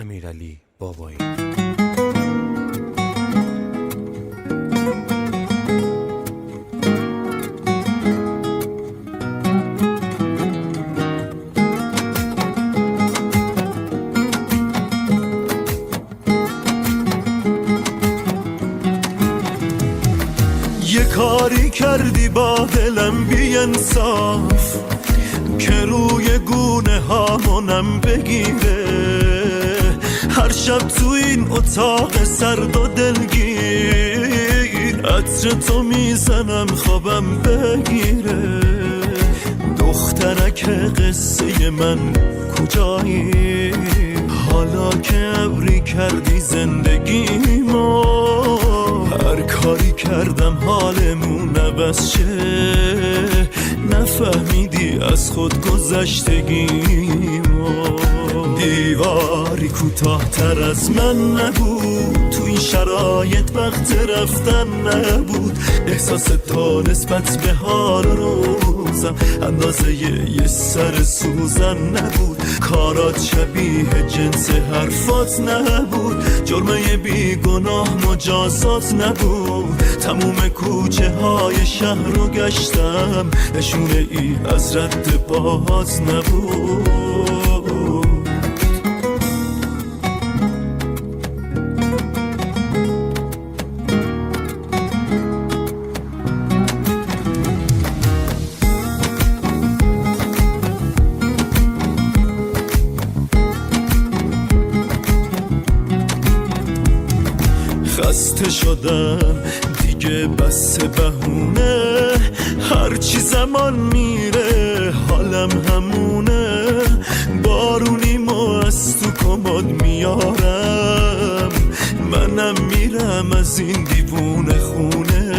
امیرعلی بابایی. یه کاری کردی با دلم بی انصاف که روی گونه هامونم بگیره، هر شب تو این اتاق سرد و دلگیر عطر تو میزنم خوابم بگیره. دخترک قصه من کجایی؟ حالا که ابری کردی زندگیمو، هر کاری کردم حالمون عوض شه، نفهمیدی از خود گذشتگیمو. دیواری کوتاه‌تر از من نبود، تو این شرایط وقت رفتن نبود. احساس تو نسبت به حال روزم اندازه یه سر سوزن نبود. کارات شبیه جنس حرفات نبود، جرمه بیگناه مجازات نبود. تموم کوچه های شهر رو گشتم، نشونه ای از رد پاهات نبود. خسته شدم دیگه بس بهونه، هرچی زمان میره حالم همونه. بارونیمو از تو کمد میارم، منم میرم از این دیوونه خونه.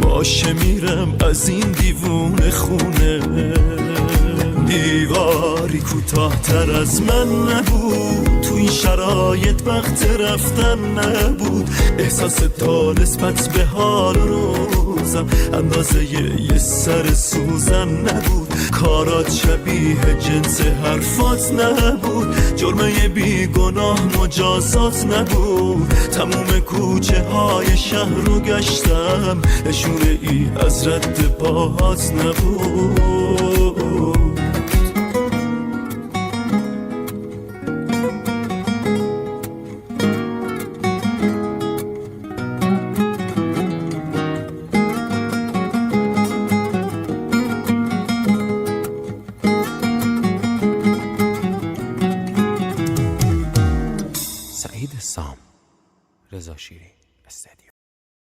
باشه میرم از این دیوونه خونه. دیواری کوتاه‌تر از من نبود، تو این شرایط وقت رفتن نبود. احساس تو نسبت به حال روزم اندازه یه سر سوزن نبود. کارات شبیه جنس حرفات نبود، جرمه بیگناه مجازات نبود. تموم کوچه های شهر رو گشتم، نشونه ای از رد پاهات نبود. سعید سام، رضا شیری استدیو.